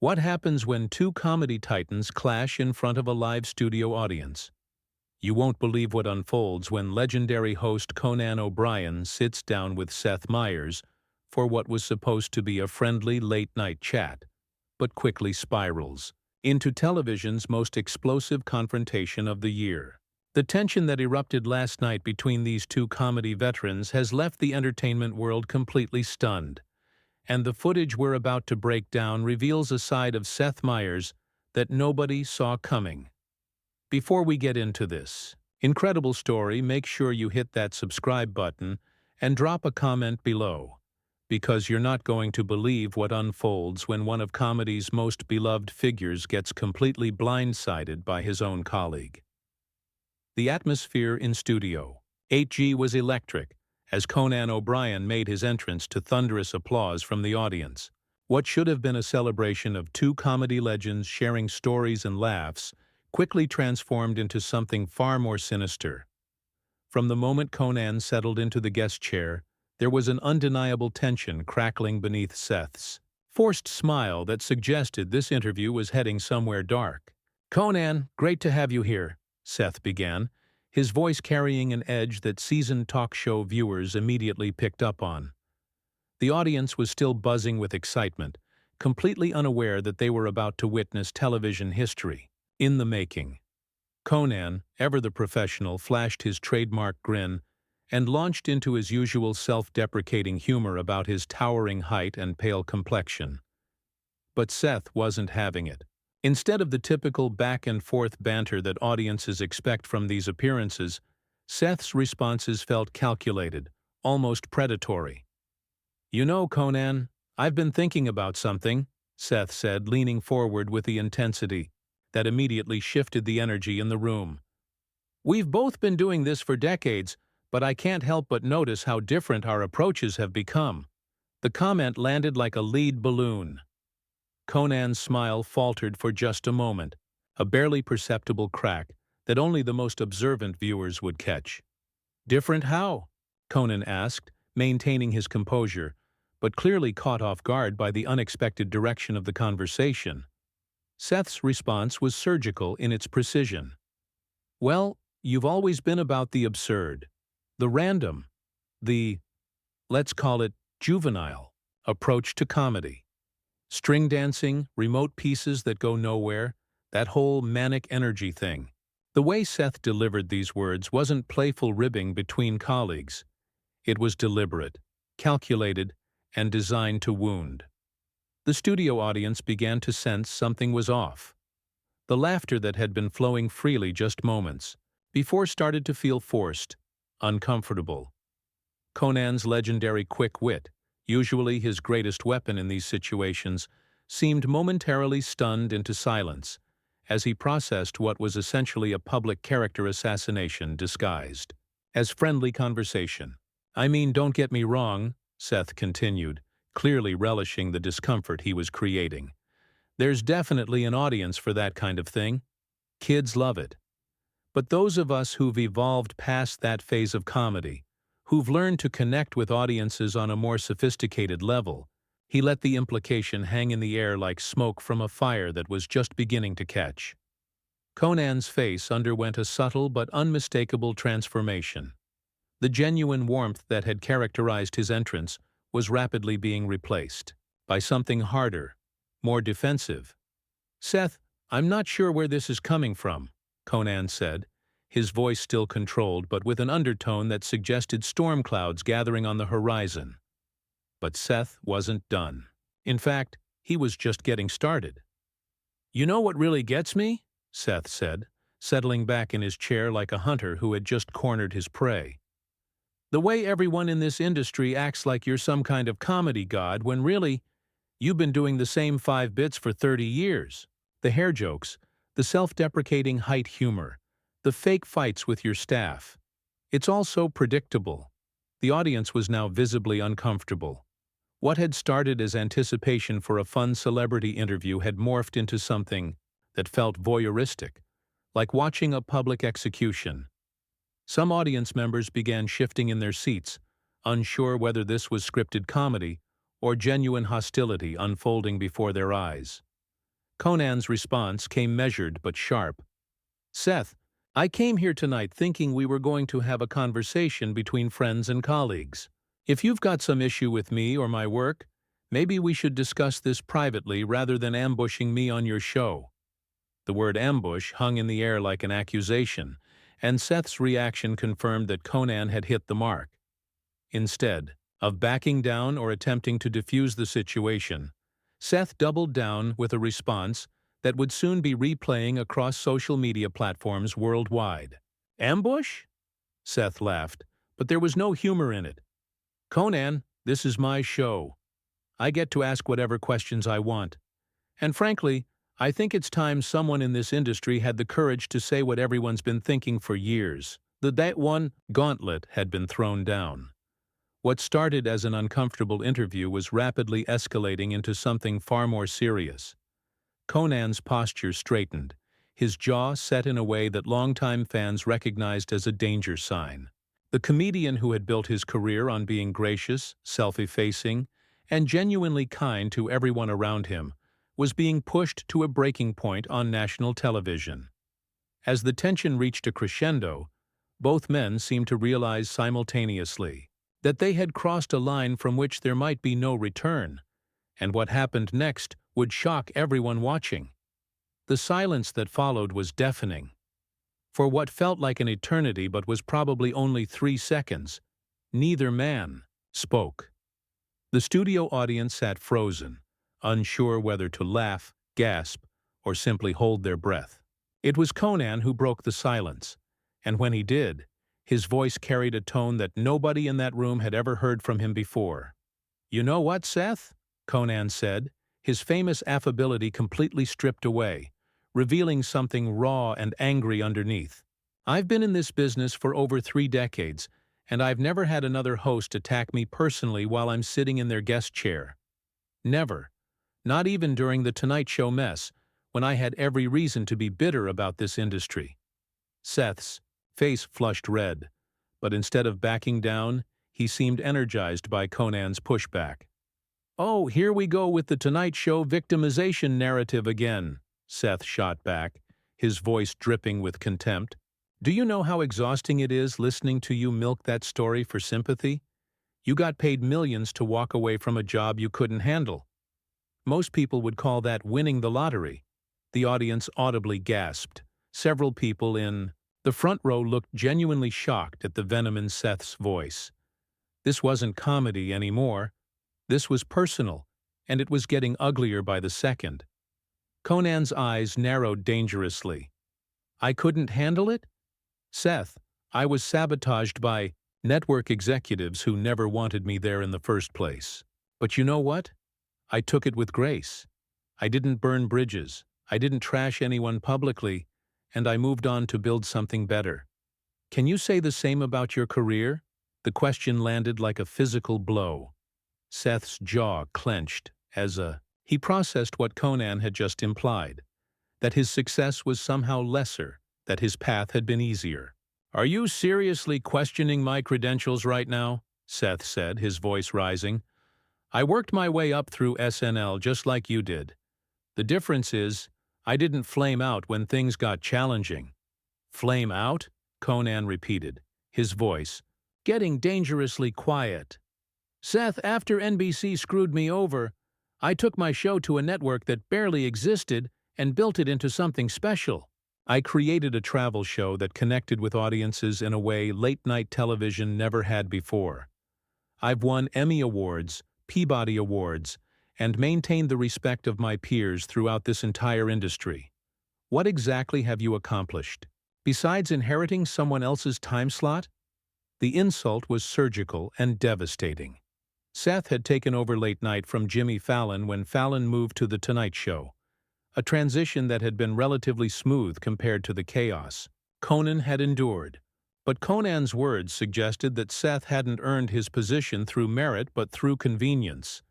What happens when two comedy titans clash in front of a live studio audience? You won't believe what unfolds when legendary host Conan O'Brien sits down with Seth Meyers for what was supposed to be a friendly late-night chat, but quickly spirals into television's most explosive confrontation of the year. The tension that erupted last night between these two comedy veterans has left the entertainment world completely stunned, and the footage we're about to break down reveals a side of Seth Meyers that nobody saw coming. Before we get into this incredible story, make sure you hit that subscribe button and drop a comment below, because you're not going to believe what unfolds when one of comedy's most beloved figures gets completely blindsided by his own colleague. The atmosphere in Studio 8G was electric as Conan O'Brien made his entrance to thunderous applause from the audience. What should have been a celebration of two comedy legends sharing stories and laughs quickly transformed into something far more sinister. From the moment Conan settled into the guest chair, there was an undeniable tension crackling beneath Seth's forced smile that suggested this interview was heading somewhere dark. "Conan, great to have you here," Seth began, his voice carrying an edge that seasoned talk show viewers immediately picked up on. The audience was still buzzing with excitement, completely unaware that they were about to witness television history in the making. Conan, ever the professional, flashed his trademark grin and launched into his usual self-deprecating humor about his towering height and pale complexion. But Seth wasn't having it. Instead of the typical back-and-forth banter that audiences expect from these appearances, Seth's responses felt calculated, almost predatory. "You know, Conan, I've been thinking about something," Seth said, leaning forward with the intensity that immediately shifted the energy in the room. "We've both been doing this for decades, but I can't help but notice how different our approaches have become." The comment landed like a lead balloon. Conan's smile faltered for just a moment, a barely perceptible crack that only the most observant viewers would catch. "Different how?" Conan asked, maintaining his composure, but clearly caught off guard by the unexpected direction of the conversation. Seth's response was surgical in its precision. "Well, you've always been about the absurd, the random, the, let's call it, juvenile approach to comedy. String dancing, remote pieces that go nowhere, that whole manic energy thing." The way Seth delivered these words wasn't playful ribbing between colleagues. It was deliberate, calculated, and designed to wound. The studio audience began to sense something was off. The laughter that had been flowing freely just moments before started to feel forced, uncomfortable. Conan's legendary quick wit, usually his greatest weapon in these situations, seemed momentarily stunned into silence as he processed what was essentially a public character assassination disguised as friendly conversation. "I mean, don't get me wrong," Seth continued, clearly relishing the discomfort he was creating. "There's definitely an audience for that kind of thing. Kids love it. But those of us who've evolved past that phase of comedy, who've learned to connect with audiences on a more sophisticated level," he let the implication hang in the air like smoke from a fire that was just beginning to catch. Conan's face underwent a subtle but unmistakable transformation. The genuine warmth that had characterized his entrance was rapidly being replaced by something harder, more defensive. "Seth, I'm not sure where this is coming from," Conan said, his voice still controlled but with an undertone that suggested storm clouds gathering on the horizon. But Seth wasn't done. In fact, he was just getting started. "You know what really gets me?" Seth said, settling back in his chair like a hunter who had just cornered his prey. "The way everyone in this industry acts like you're some kind of comedy god when really, you've been doing the same 5 bits for 30 years. The hair jokes, the self-deprecating height humor, the fake fights with your staff. It's all so predictable." The audience was now visibly uncomfortable. What had started as anticipation for a fun celebrity interview had morphed into something that felt voyeuristic, like watching a public execution. Some audience members began shifting in their seats, unsure whether this was scripted comedy or genuine hostility unfolding before their eyes. Conan's response came measured but sharp. Seth, I came here tonight thinking we were going to have a conversation between friends and colleagues. If you've got some issue with me or my work, maybe we should discuss this privately rather than ambushing me on your show. The word ambush hung in the air like an accusation, and Seth's reaction confirmed that Conan had hit the mark. Instead of backing down or attempting to defuse the situation, Seth doubled down with a response that would soon be replaying across social media platforms worldwide. Ambush? Seth laughed, but there was no humor in it. Conan, this is my show. I get to ask whatever questions I want. And frankly, I think it's time someone in this industry had the courage to say what everyone's been thinking for years. That one gauntlet had been thrown down. What started as an uncomfortable interview was rapidly escalating into something far more serious. Conan's posture straightened, his jaw set in a way that longtime fans recognized as a danger sign. The comedian who had built his career on being gracious, self-effacing, and genuinely kind to everyone around him was being pushed to a breaking point on national television. As the tension reached a crescendo, both men seemed to realize simultaneously that they had crossed a line from which there might be no return, and what happened next would shock everyone watching. The silence that followed was deafening. For what felt like an eternity but was probably only 3 seconds, neither man spoke. The studio audience sat frozen, unsure whether to laugh, gasp, or simply hold their breath. It was Conan who broke the silence, and when he did, his voice carried a tone that nobody in that room had ever heard from him before. "You know what, Seth?" Conan said, his famous affability completely stripped away, revealing something raw and angry underneath. "I've been in this business for over 3 decades, and I've never had another host attack me personally while I'm sitting in their guest chair. Never. Not even during the Tonight Show mess, when I had every reason to be bitter about this industry." Seth's face flushed red, but instead of backing down, he seemed energized by Conan's pushback. "Oh, here we go with the Tonight Show victimization narrative again," Seth shot back, his voice dripping with contempt. "Do you know how exhausting it is listening to you milk that story for sympathy? You got paid millions to walk away from a job you couldn't handle. Most people would call that winning the lottery." The audience audibly gasped. Several people in the front row looked genuinely shocked at the venom in Seth's voice. This wasn't comedy anymore. This was personal, and it was getting uglier by the second. Conan's eyes narrowed dangerously. "I couldn't handle it? Seth, I was sabotaged by network executives who never wanted me there in the first place. But you know what? I took it with grace. I didn't burn bridges. I didn't trash anyone publicly, and I moved on to build something better. Can you say the same about your career?" The question landed like a physical blow. Seth's jaw clenched as he processed what Conan had just implied, that his success was somehow lesser, that his path had been easier. "Are you seriously questioning my credentials right now?" Seth said, his voice rising. "I worked my way up through SNL just like you did. The difference is, I didn't flame out when things got challenging." "Flame out?" Conan repeated, his voice getting dangerously quiet. "Seth, after NBC screwed me over, I took my show to a network that barely existed and built it into something special. I created a travel show that connected with audiences in a way late-night television never had before. I've won Emmy Awards, Peabody Awards, and maintained the respect of my peers throughout this entire industry. What exactly have you accomplished? Besides inheriting someone else's time slot?" The insult was surgical and devastating. Seth had taken over late night from Jimmy Fallon when Fallon moved to The Tonight Show, a transition that had been relatively smooth compared to the chaos Conan had endured. But Conan's words suggested that Seth hadn't earned his position through merit but through convenience,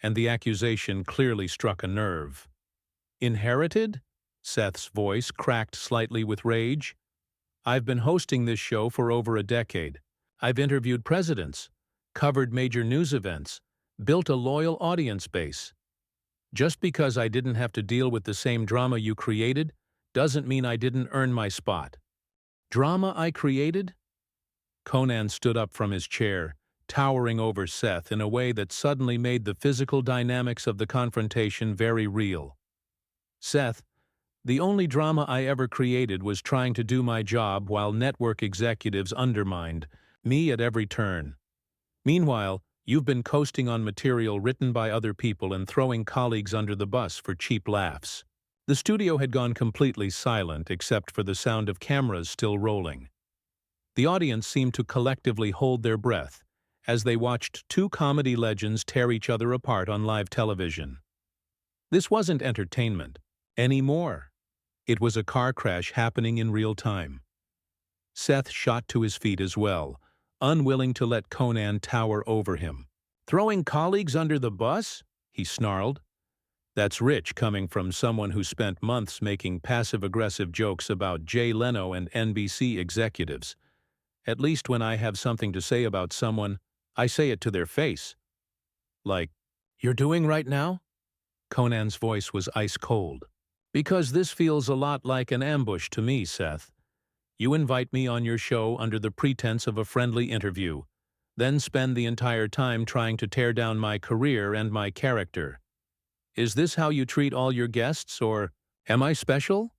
and the accusation clearly struck a nerve. "Inherited?" Seth's voice cracked slightly with rage. "I've been hosting this show for over a decade. I've interviewed presidents, covered major news events, built a loyal audience base. Just because I didn't have to deal with the same drama you created doesn't mean I didn't earn my spot. Drama I created? Conan stood up from his chair, towering over Seth in a way that suddenly made the physical dynamics of the confrontation very real. Seth, the only drama I ever created was trying to do my job while network executives undermined me at every turn. Meanwhile, you've been coasting on material written by other people and throwing colleagues under the bus for cheap laughs. The studio had gone completely silent except for the sound of cameras still rolling. The audience seemed to collectively hold their breath as they watched two comedy legends tear each other apart on live television. This wasn't entertainment anymore. It was a car crash happening in real time. Seth shot to his feet as well, unwilling to let Conan tower over him. "Throwing colleagues under the bus?" he snarled. "That's rich coming from someone who spent months making passive-aggressive jokes about Jay Leno and NBC executives. At least when I have something to say about someone, I say it to their face." "Like you're doing right now?" Conan's voice was ice cold. "Because this feels a lot like an ambush to me, Seth. You invite me on your show under the pretense of a friendly interview, then spend the entire time trying to tear down my career and my character. Is this how you treat all your guests, or am I special?"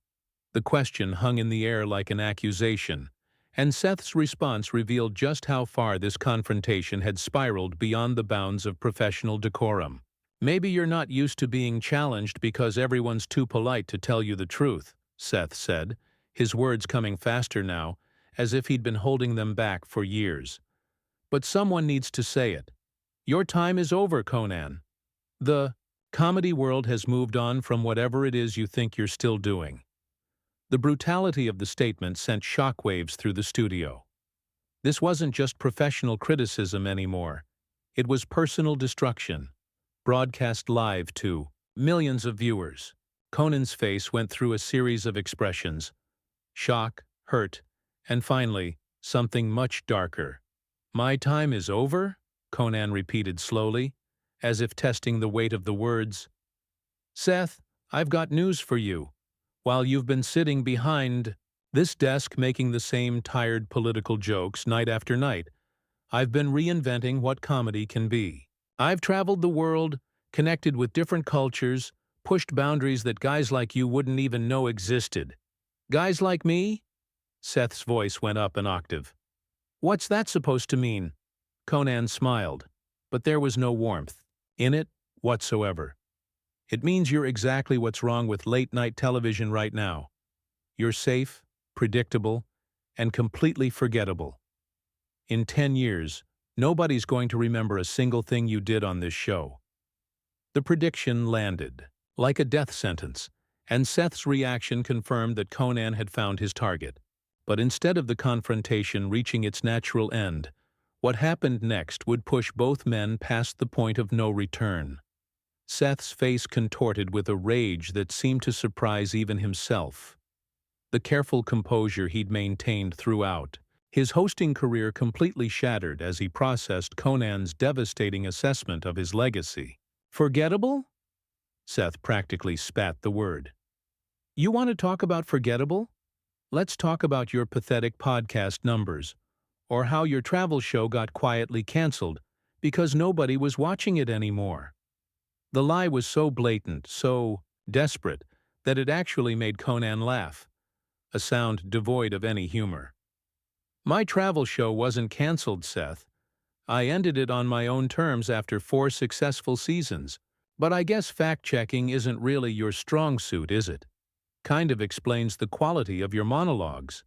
The question hung in the air like an accusation, and Seth's response revealed just how far this confrontation had spiraled beyond the bounds of professional decorum. "Maybe you're not used to being challenged because everyone's too polite to tell you the truth," Seth said, his words coming faster now, as if he'd been holding them back for years. "But someone needs to say it. Your time is over, Conan. The comedy world has moved on from whatever it is you think you're still doing." The brutality of the statement sent shockwaves through the studio. This wasn't just professional criticism anymore. It was personal destruction, broadcast live to millions of viewers. Conan's face went through a series of expressions: shock, hurt, and finally, something much darker. "My time is over?" Conan repeated slowly, as if testing the weight of the words. "Seth, I've got news for you. While you've been sitting behind this desk making the same tired political jokes night after night, I've been reinventing what comedy can be. I've traveled the world, connected with different cultures, pushed boundaries that guys like you wouldn't even know existed." "Guys like me?" Seth's voice went up an octave. "What's that supposed to mean?" Conan smiled, but there was no warmth in it whatsoever. "It means you're exactly what's wrong with late-night television right now. You're safe, predictable, and completely forgettable. In 10 years, nobody's going to remember a single thing you did on this show." The prediction landed, like a death sentence, and Seth's reaction confirmed that Conan had found his target. But instead of the confrontation reaching its natural end, what happened next would push both men past the point of no return. Seth's face contorted with a rage that seemed to surprise even himself. The careful composure he'd maintained throughout, his hosting career completely shattered as he processed Conan's devastating assessment of his legacy. "Forgettable?" Seth practically spat the word. "You want to talk about forgettable? Let's talk about your pathetic podcast numbers, or how your travel show got quietly canceled because nobody was watching it anymore." The lie was so blatant, so desperate, that it actually made Conan laugh, a sound devoid of any humor. "My travel show wasn't canceled, Seth. I ended it on my own terms after 4 successful seasons. But I guess fact-checking isn't really your strong suit, is it? Kind of explains the quality of your monologues."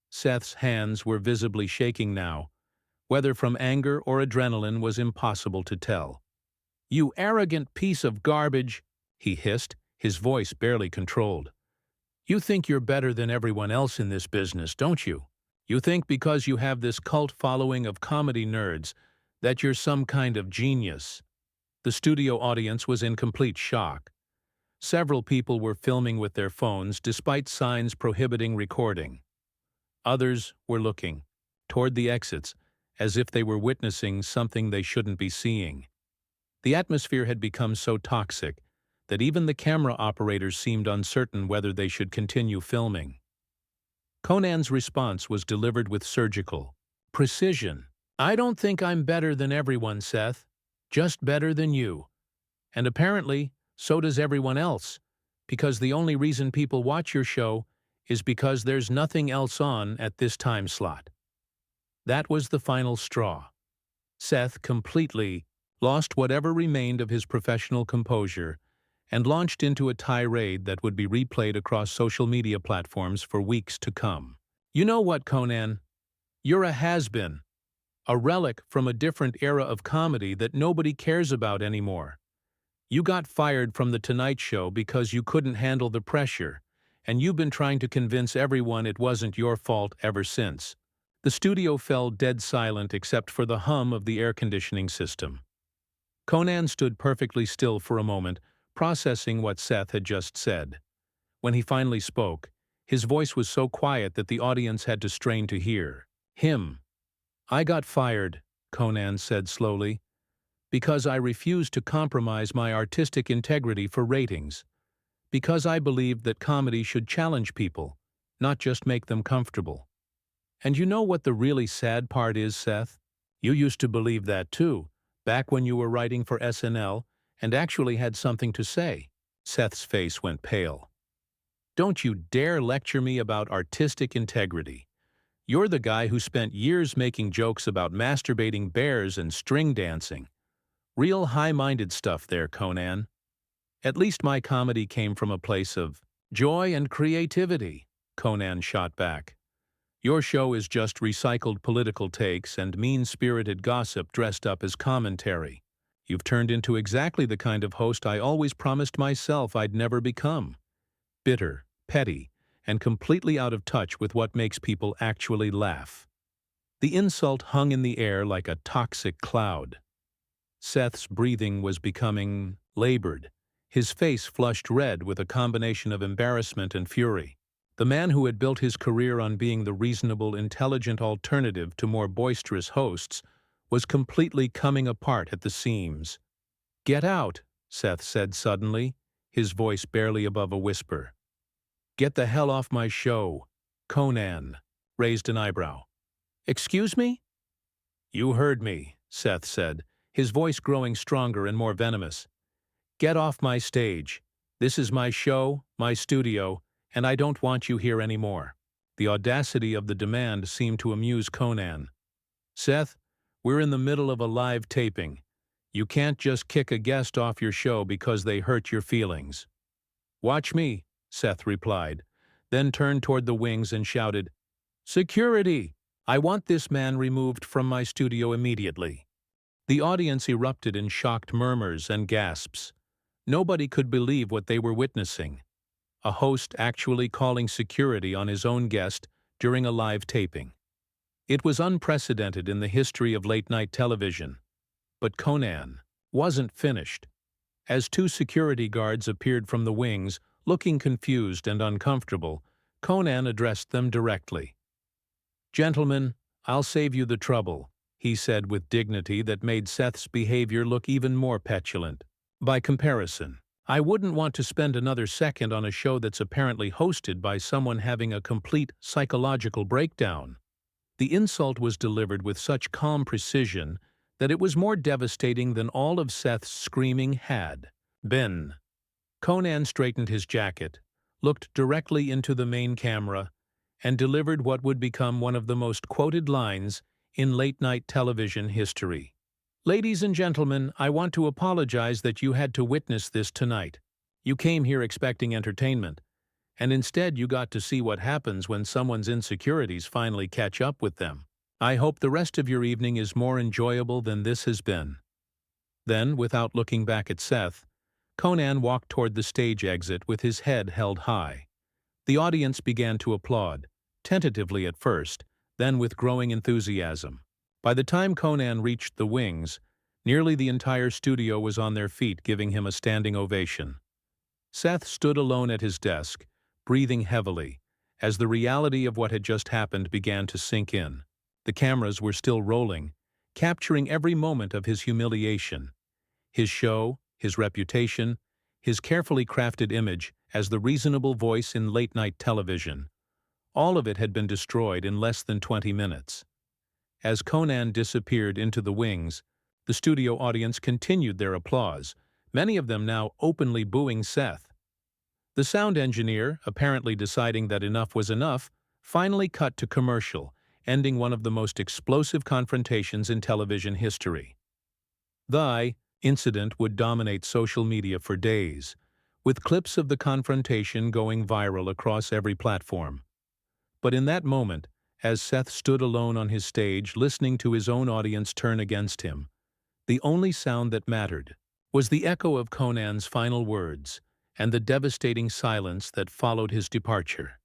Seth's hands were visibly shaking now. Whether from anger or adrenaline was impossible to tell. "You arrogant piece of garbage," he hissed, his voice barely controlled. "You think you're better than everyone else in this business, don't you? You think because you have this cult following of comedy nerds that you're some kind of genius." The studio audience was in complete shock. Several people were filming with their phones despite signs prohibiting recording. Others were looking toward the exits as if they were witnessing something they shouldn't be seeing. The atmosphere had become so toxic that even the camera operators seemed uncertain whether they should continue filming. Conan's response was delivered with surgical precision. "I don't think I'm better than everyone, Seth. Just better than you. And apparently, so does everyone else, because the only reason people watch your show is because there's nothing else on at this time slot." That was the final straw. Seth completely lost whatever remained of his professional composure and launched into a tirade that would be replayed across social media platforms for weeks to come. "You know what, Conan? You're a has-been, a relic from a different era of comedy that nobody cares about anymore. You got fired from The Tonight Show because you couldn't handle the pressure, and you've been trying to convince everyone it wasn't your fault ever since." The studio fell dead silent except for the hum of the air conditioning system. Conan stood perfectly still for a moment, processing what Seth had just said. When he finally spoke, his voice was so quiet that the audience had to strain to hear him. "I got fired," Conan said slowly, "because I refused to compromise my artistic integrity for ratings, because I believed that comedy should challenge people, not just make them comfortable. And you know what the really sad part is, Seth? You used to believe that too, back when you were writing for SNL and actually had something to say." Seth's face went pale. "Don't you dare lecture me about artistic integrity. You're the guy who spent years making jokes about masturbating bears and string dancing. Real high-minded stuff there, Conan. At least my comedy came from a place of joy and creativity," Conan shot back. "Your show is just recycled political takes and mean-spirited gossip dressed up as commentary. You've turned into exactly the kind of host I always promised myself I'd never become. Bitter, petty, and completely out of touch with what makes people actually laugh." The insult hung in the air like a toxic cloud. Seth's breathing was becoming labored, his face flushed red with a combination of embarrassment and fury. The man who had built his career on being the reasonable, intelligent alternative to more boisterous hosts was completely coming apart at the seams. "Get out," Seth said suddenly, his voice barely above a whisper. "Get the hell off my show." Conan raised an eyebrow. "Excuse me?" "You heard me," Seth said, his voice growing stronger and more venomous. "Get off my stage. This is my show, my studio, and I don't want you here anymore." The audacity of the demand seemed to amuse Conan. "Seth, we're in the middle of a live taping. You can't just kick a guest off your show because they hurt your feelings." "Watch me," Seth replied, then turned toward the wings and shouted, "Security! I want this man removed from my studio immediately." The audience erupted in shocked murmurs and gasps. Nobody could believe what they were witnessing. A host actually calling security on his own guest during a live taping. It was unprecedented in the history of late-night television. But Conan wasn't finished. As two security guards appeared from the wings, looking confused and uncomfortable, Conan addressed them directly. "Gentlemen, I'll save you the trouble," he said with dignity that made Seth's behavior look even more petulant. "By comparison, I wouldn't want to spend another second on a show that's apparently hosted by someone having a complete psychological breakdown." The insult was delivered with such calm precision that it was more devastating than all of Seth's screaming had been. Conan straightened his jacket, looked directly into the main camera, and delivered what would become one of the most quoted lines in late-night television history. "Ladies and gentlemen, I want to apologize that you had to witness this tonight. You came here expecting entertainment, and instead you got to see what happens when someone's insecurities finally catch up with them. I hope the rest of your evening is more enjoyable than this has been." Then, without looking back at Seth, Conan walked toward the stage exit with his head held high. The audience began to applaud, tentatively at first, then with growing enthusiasm. By the time Conan reached the wings, nearly the entire studio was on their feet giving him a standing ovation. Seth stood alone at his desk, breathing heavily, as the reality of what had just happened began to sink in. The cameras were still rolling, capturing every moment of his humiliation. His show, his reputation, his carefully crafted image as the reasonable voice in late-night television. All of it had been destroyed in less than 20 minutes. As Conan disappeared into the wings, the studio audience continued their applause, many of them now openly booing Seth. The sound engineer, apparently deciding that enough was enough, finally cut to commercial, ending one of the most explosive confrontations in television history. The incident would dominate social media for days, with clips of the confrontation going viral across every platform. But in that moment, as Seth stood alone on his stage listening to his own audience turn against him, the only sound that mattered was the echo of Conan's final words and the devastating silence that followed his departure.